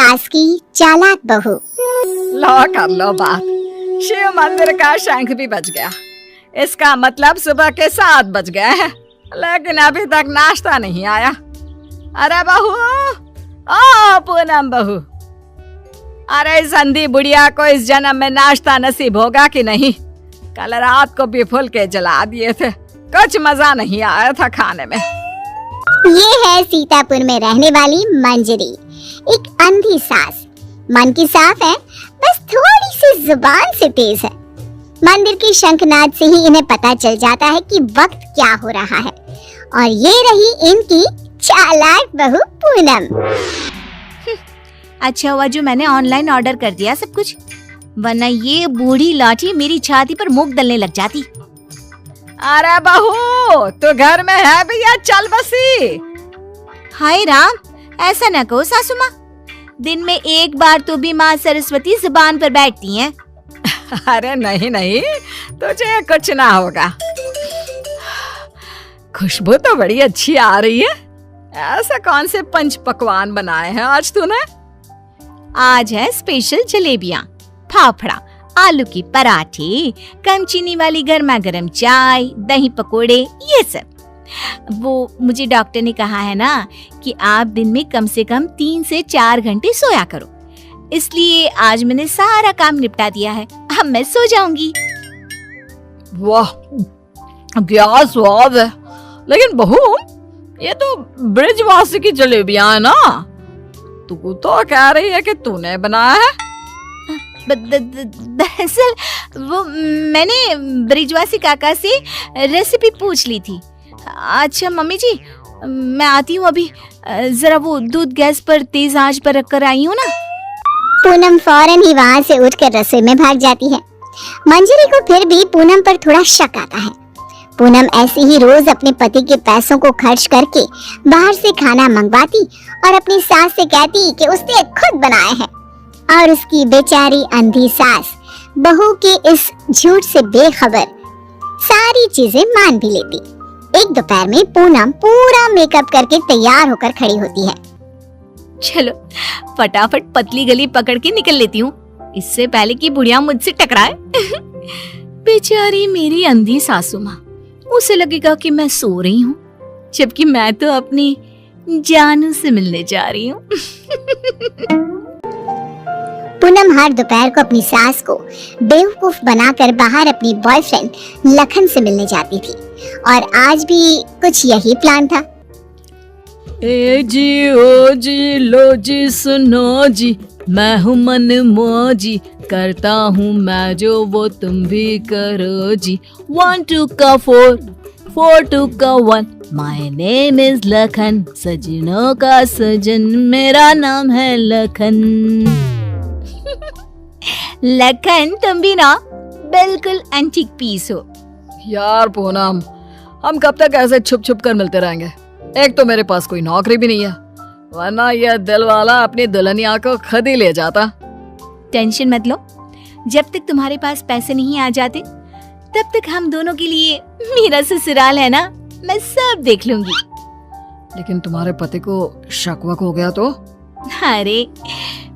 सास की चालाक बहू। लो कर लो बात। शिव मंदिर का शंख भी बज गया। इसका मतलब सुबह के 7 बज गए हैं, लेकिन अभी तक नाश्ता नहीं आया। अरे बहू, ओ पूनम बहू, अरे इस अंधी बुढ़िया को इस जन्म में नाश्ता नसीब होगा कि नहीं? कल रात को भी फुलके जला दिए थे, कुछ मजा नहीं आया था खाने में। ये है सीतापुर में रहने वाली मंजरी, एक अंधी सास। मन की साफ है, बस थोड़ी सी जुबान से तेज है। मंदिर की शंखनाद से ही इन्हें पता चल जाता है कि वक्त क्या हो रहा है। और ये रही इनकी चालाक बहू पूनम। अच्छा हुआ जो मैंने ऑनलाइन ऑर्डर कर दिया सब कुछ, वरना ये बूढ़ी लाठी मेरी छाती पर मुंह दलने लग जाती। अरे बहू, तू घर में है भी या चल बसी? हाय राम, ऐसा न कहो सासू माँ, दिन में एक बार तो भी माँ सरस्वती जुबान पर बैठती हैं। अरे नहीं नहीं, तुझे कुछ ना होगा। खुशबू तो बड़ी अच्छी आ रही है। ऐसा कौन से पंच पकवान बनाए हैं आज तूने? आज है स्पेशल जलेबियाँ, फाफड़ा, आलू की पराठे, कम चीनी वाली गर्मा गर्म चाय, दही पकोड़े, ये सब। वो मुझे डॉक्टर ने कहा है ना कि आप दिन में कम से कम 3 से 4 घंटे सोया करो, इसलिए आज मैंने सारा काम निपटा दिया है। अब मैं सो जाऊंगी। वाह, क्या स्वाद है। लेकिन बहू, ये तो ब्रिजवासी की जलेबियां है ना? तू तो कह रही है कि तूने बनाया है। दरअसल वो मैंने ब्रिजवासी काका से रेसिपी पूछ ली थी। अच्छा मम्मी जी, मैं आती हूँ अभी, जरा वो दूध गैस पर तेज आंच पर रख कर आई हूँ ना। पूनम फौरन ही वहाँ से उठकर रसोई में भाग जाती है। मंजरी को फिर भी पूनम पर थोड़ा शक आता है। पूनम ऐसे ही रोज अपने पति के पैसों को खर्च करके बाहर से खाना मंगवाती और अपनी सास से कहती कि उसने खुद बनाए हैं। और उसकी बेचारी अंधी सास बहू के इस झूठ से बेखबर सारी चीजें मान भी लेती। एक दोपहर में पूनम पूरा मेकअप करके तैयार होकर खड़ी होती है। चलो फटाफट पतली गली पकड़ के निकल लेती हूँ, इससे पहले कि बुढ़िया मुझसे टकराए। बेचारी मेरी अंधी सासू माँ, उसे लगेगा कि मैं सो रही हूँ, जबकि मैं तो अपनी जानू से मिलने जा रही हूँ। पूनम हर दोपहर को अपनी सास को बेवकूफ बनाकर बाहर अपनी बॉयफ्रेंड लखन से मिलने जाती थी, और आज भी कुछ यही प्लान था। ए जी ओ जी लो जी सुनो जी, मैं हूँ मन मौजी, करता हूँ मैं जो वो तुम भी करो जी। 1 2 का 4, 4 2 का 1, माय नेम इज लखन, सजनों का सजन मेरा नाम है लखन। लखन, तुम भी ना बिल्कुल एंटीक पीस हो। यार पूनम, हम कब तक ऐसे छुप छुप कर मिलते रहेंगे? एक तो मेरे पास कोई नौकरी भी नहीं है, वरना यह दिल वाला अपनी दुल्हनिया को खुद ही ले जाता। टेंशन मत लो, जब तक तुम्हारे पास पैसे नहीं आ जाते तब तक हम दोनों के लिए मेरा ससुराल है ना, मैं सब देख लूंगी। लेकिन तुम्हारे पति को शक वक हो गया तो? अरे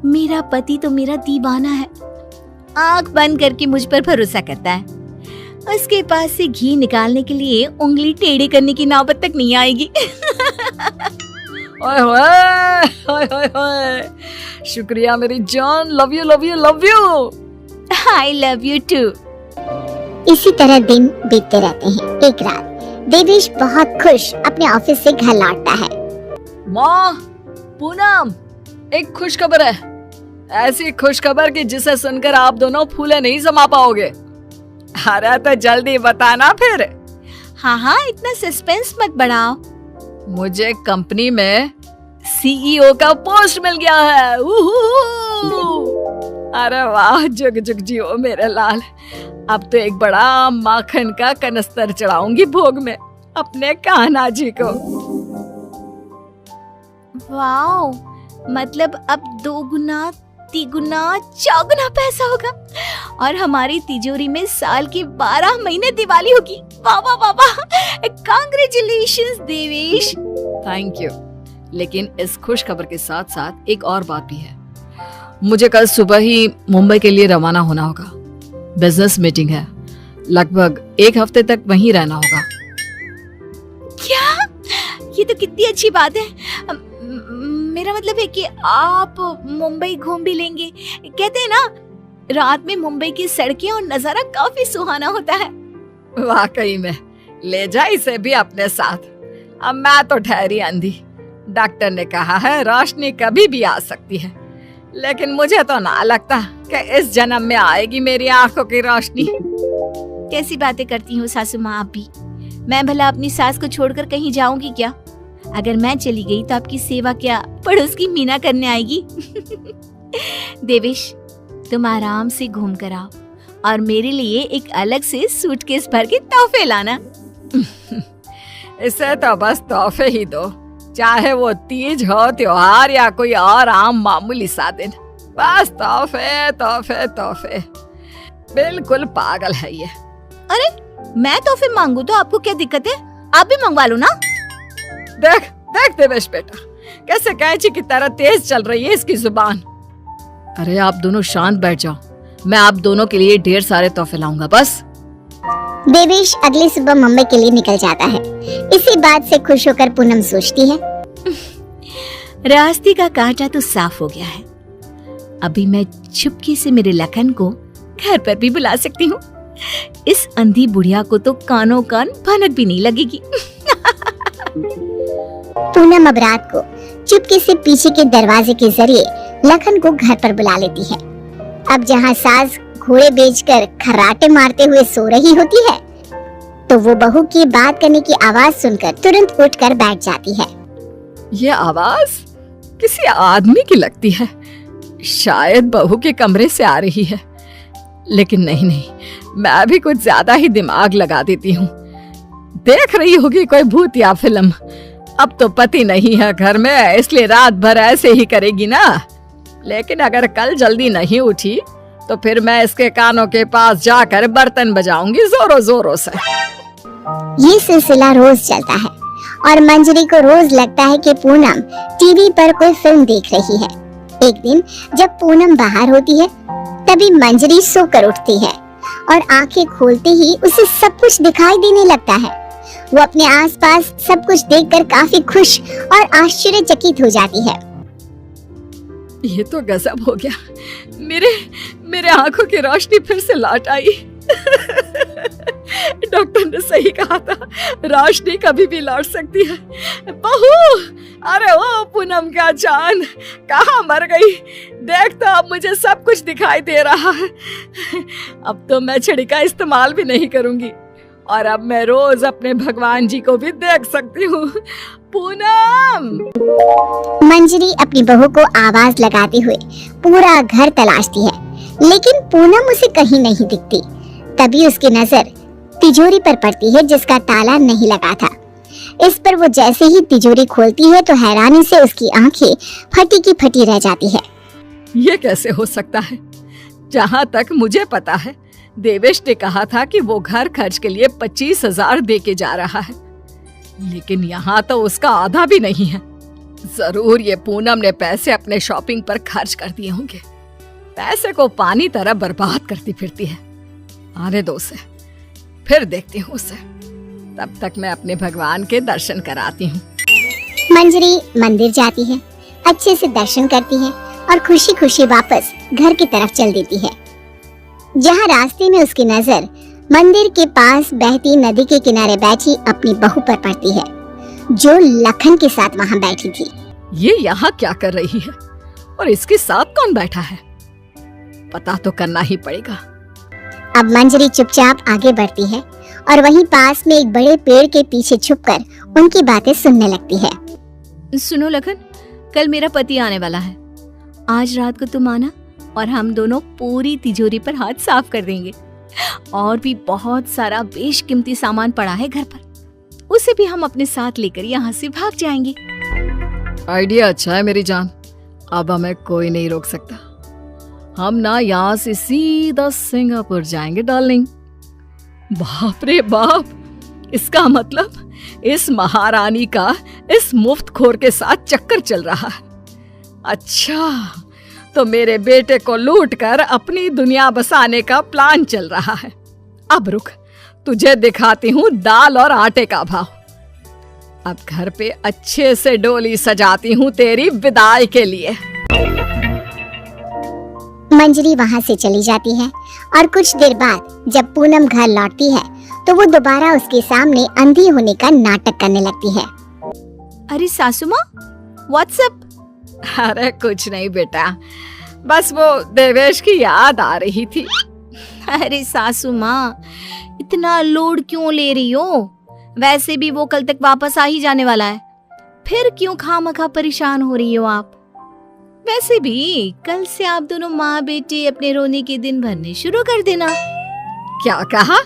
मेरा पति तो मेरा दीवाना है, आंख बंद करके मुझ पर भरोसा करता है। उसके पास से घी निकालने के लिए उंगली टेढ़ी करने की नौबत तक नहीं आएगी। ओए होए, ओए होए, शुक्रिया मेरी जान, love you love you love you. I love you too. इसी तरह दिन बीतते रहते हैं। एक रात देवेश बहुत खुश अपने ऑफिस से घर लौटता है। माँ, पूनम, एक खुश खबर है। ऐसी खुश खबर कि जिसे सुनकर आप दोनों फूले नहीं समा पाओगे। अरे तो जल्दी बताना फिर। हाँ, इतना सस्पेंस मत बढ़ाओ। मुझे कंपनी में सीईओ का पोस्ट मिल गया है। अरे वाह, जुग जुग जियो मेरे लाल। अब तो एक बड़ा माखन का कनस्तर चढ़ाऊंगी भोग में अपने कान्हा जी को। वाओ, मतलब अब 2 गुना 3 गुना 4 गुना पैसा होगा और हमारी तिजोरी में साल की 12 महीने दिवाली होगी। वाह वाह वाह वाह, कांग्रेचुलेशंस देवेश। Thank you. लेकिन इस खुश खबर के साथ साथ एक और बात भी है। मुझे कल सुबह ही मुंबई के लिए रवाना होना होगा। बिजनेस मीटिंग है, लगभग 1 हफ्ते तक वहीं रहना होगा। क्या? ये तो कितनी अच्छी बात है। मेरा मतलब है कि आप मुंबई घूम भी लेंगे। कहते हैं ना, रात में मुंबई की सड़कें और नजारा काफी सुहाना होता है। वाकई में, ले जा इसे भी अपने साथ। अब मैं तो ठहरी अंधी। डॉक्टर ने कहा है रोशनी कभी भी आ सकती है, लेकिन मुझे तो ना लगता कि इस जन्म में आएगी मेरी आंखों की रोशनी। कैसी बातें करती हो सासू माँ आप भी। मैं भला अपनी सास को छोड़कर कहीं जाऊंगी क्या? अगर मैं चली गई तो आपकी सेवा क्या पड़ोस की मीना करने आएगी? देवेश, तुम आराम से घूम कर आओ और मेरे लिए एक अलग से सूटकेस भर के तोहफे लाना। इसे तो बस तोहफे ही दो, चाहे वो तीज हो, त्योहार या कोई और आम मामूली सा दिन। बस तोहफे तोहफे तोहफे। बिल्कुल पागल है ये। अरे मैं तोहफे मांगू तो आपको क्या दिक्कत है? आप भी मंगवा लो ना। देख देख देवेश बेटा, कैसे कैंची की तरह तेज चल रही है इसकी जुबान। अरे आप दोनों शांत बैठ जाओ, मैं आप दोनों के लिए ढेर सारे तोहफे लाऊंगा बस। देवेश अगली सुबह मुंबई के लिए निकल जाता है। इसी बात से खुश होकर पूनम सोचती है, रास्ते का कांटा तो साफ हो गया है। अभी मैं चुपके से मेरे लखन को घर पर भी बुला सकती हूँ। इस अंधी बुढ़िया को तो कानों कान भनक भी नहीं लगेगी। पूनम अब रात को चुपके से पीछे के दरवाजे के जरिए लखन को घर पर बुला लेती है। अब जहाँ सास घोड़े बेचकर खर्राटे मारते हुए सो रही होती है, तो वो बहू की बात करने की आवाज सुनकर तुरंत उठकर बैठ जाती है। ये आवाज किसी आदमी की लगती है, शायद बहू के कमरे से आ रही है। लेकिन नहीं, मैं भी कुछ ज्यादा ही दिमाग लगा देती हूँ। देख रही होगी कोई भूत या फिल्म। अब तो पति नहीं है घर में, इसलिए रात भर ऐसे ही करेगी ना। लेकिन अगर कल जल्दी नहीं उठी तो फिर मैं इसके कानों के पास जाकर बर्तन बजाऊंगी जोरों जोरों से। ये सिलसिला रोज चलता है और मंजरी को रोज लगता है कि पूनम टीवी पर कोई फिल्म देख रही है। एक दिन जब पूनम बाहर होती है, तभी मंजरी सोकर उठती है और आंखें खोलते ही उसे सब कुछ दिखाई देने लगता है। वो अपने आसपास सब कुछ देखकर काफी खुश और आश्चर्यचकित हो जाती है। ये तो गजब हो गया, मेरे आंखों की रोशनी फिर से लौट आई। डॉक्टर ने सही कहा था, रोशनी कभी भी लौट सकती है। बहू, अरे ओ पूनम का जान, कहाँ मर गई? देख तो अब मुझे सब कुछ दिखाई दे रहा है। अब तो मैं छड़ी का इस्तेमाल भी नहीं करूंगी और अब मैं रोज अपने भगवान जी को भी देख सकती हूँ। पूनम! मंजरी अपनी बहू को आवाज लगाते हुए पूरा घर तलाशती है, लेकिन पूनम उसे कहीं नहीं दिखती। तभी उसकी नजर तिजोरी पर पड़ती है जिसका ताला नहीं लगा था। इस पर वो जैसे ही तिजोरी खोलती है तो हैरानी से उसकी आंखें फटी की फटी रह जाती है। ये कैसे हो सकता है? जहाँ तक मुझे पता है, देवेश ने कहा था कि वो घर खर्च के लिए 25,000 दे के जा रहा है, लेकिन यहाँ तो उसका आधा भी नहीं है। जरूर ये पूनम ने पैसे अपने शॉपिंग पर खर्च कर दिए होंगे। पैसे को पानी तरह बर्बाद करती फिरती है। आने दो उसे, फिर देखती हूँ उसे। तब तक मैं अपने भगवान के दर्शन कराती हूँ। मंजरी मंदिर जाती है, अच्छे से दर्शन करती है और खुशी खुशी वापस घर की तरफ चल देती है। जहाँ रास्ते में उसकी नजर मंदिर के पास बहती नदी के किनारे बैठी अपनी बहू पर पड़ती है, जो लखन के साथ वहाँ बैठी थी। ये यहाँ क्या कर रही है और इसके साथ कौन बैठा है? पता तो करना ही पड़ेगा। अब मंजरी चुपचाप आगे बढ़ती है और वहीं पास में एक बड़े पेड़ के पीछे छुपकर उनकी बातें सुनने लगती है। सुनो लखन, कल मेरा पति आने वाला है। आज रात को तुम आना और हम दोनों पूरी तिजोरी पर हाथ साफ कर देंगे। और भी बहुत सारा बेशकीमती सामान पड़ा है घर पर, उसे भी हम अपने साथ लेकर यहाँ से भाग जाएंगे। आइडिया अच्छा है मेरी जान, अब हमें कोई नहीं रोक सकता। हम ना यहाँ से सीधा सिंगापुर जाएंगे डार्लिंग। बाप रे बाप, इसका मतलब इस महारानी का इस मुफ्तखोर के साथ चक्कर चल रहा है। अच्छा, तो मेरे बेटे को लूट कर अपनी दुनिया बसाने का प्लान चल रहा है। अब रुक, तुझे दिखाती हूँ दाल और आटे का भाव। अब घर पे अच्छे से डोली सजाती हूँ तेरी विदाई के लिए। मंजरी वहां से चली जाती है और कुछ देर बाद जब पूनम घर लौटती है तो वो दोबारा उसके सामने अंधी होने का नाटक करने लगती है। अरे सासू माँ, व्हाट्सएप? अरे कुछ नहीं बेटा, बस वो देवेश की याद आ रही थी। अरे सासू माँ, इतना लोड क्यों ले रही हो? वैसे भी वो कल तक वापस आ ही जाने वाला है, फिर क्यों खामखा परेशान हो रही हो आप? वैसे भी कल से आप दोनों माँ बेटे अपने रोने के दिन भरने शुरू कर देना। क्या कहा?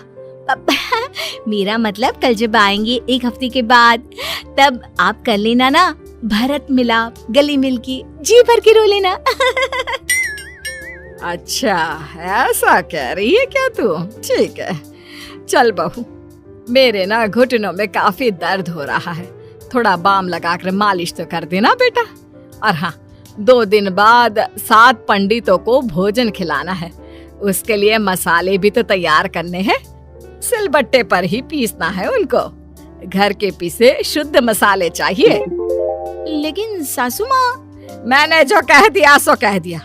मेरा मतलब कल जब आएंगे 1 हफ्ते के बाद, तब आप कर लेना ना भरत मिलाप, गले मिलके जी भर के रो लेना। अच्छा, ऐसा कह रही है क्या तू? ठीक है, चल बहू, मेरे ना घुटनों में काफी दर्द हो रहा है, थोड़ा बाम लगाकर मालिश तो कर देना बेटा। और हाँ, 2 दिन बाद 7 पंडितों को भोजन खिलाना है, उसके लिए मसाले भी तो तैयार करने हैं। सिलबट्टे पर ही पीसना है उनको, घर के पीसे शुद्ध मसाले चाहिए। लेकिन सासू माँ, मैंने जो कह दिया सो कह दिया,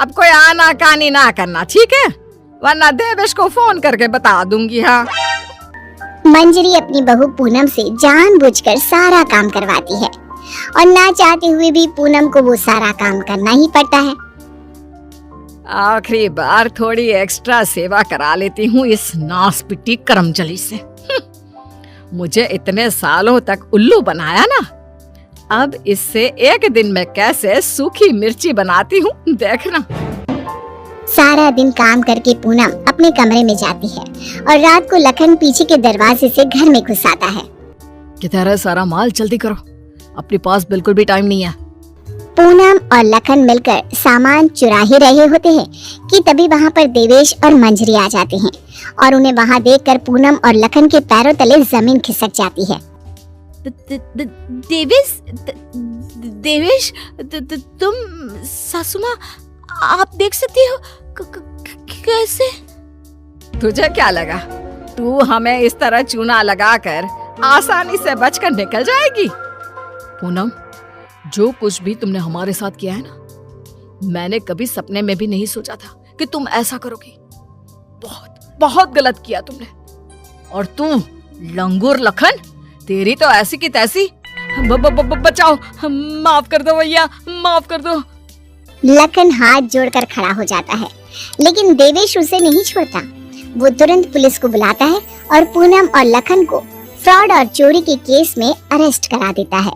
अब कोई आना कानी ना करना, ठीक है? वरना देवेश को फोन करके बता दूंगी। हाँ, मंजरी अपनी बहू पूनम से जानबूझकर सारा काम करवाती है और ना चाहते हुए भी पूनम को वो सारा काम करना ही पड़ता है। आखिरी बार थोड़ी एक्स्ट्रा सेवा करा लेती हूँ इस नासपिट्टी करमचली से। मुझे इतने सालों तक उल्लू बनाया ना, अब इससे एक दिन में कैसे सूखी मिर्ची बनाती हूँ देखना। सारा दिन काम करके पूनम अपने कमरे में जाती है और रात को लखन पीछे के दरवाजे से घर में घुस आता है। किधर है सारा माल? जल्दी करो, अपने पास बिल्कुल भी टाइम नहीं है। पूनम और लखन मिलकर सामान चुरा ही रहे होते हैं कि तभी वहाँ पर देवेश और मंजरी आ जाते हैं और उन्हें वहाँ देखकर पूनम और लखन के पैरों तले जमीन खिसक जाती है। देवेश, तुम? सासू माँ, आप देख सकती हो? कैसे? तुझे क्या लगा तू हमें इस तरह चूना लगाकर आसानी से बचकर निकल जाएगी? पूनम, जो कुछ भी तुमने हमारे साथ किया है ना, मैंने कभी सपने में भी नहीं सोचा था कि तुम ऐसा करोगी। बहुत बहुत गलत किया तुमने। और तू लंगूर लखन, तेरी तो ऐसी की तैसी। बचाओ, माफ कर दो भैया, माफ कर दो। लखन हाथ जोड़कर खड़ा हो जाता है, लेकिन देवेश उसे नहीं छोड़ता। वो तुरंत पुलिस को बुलाता है और पूनम और लखन को फ्रॉड और चोरी के केस में अरेस्ट करा देता है।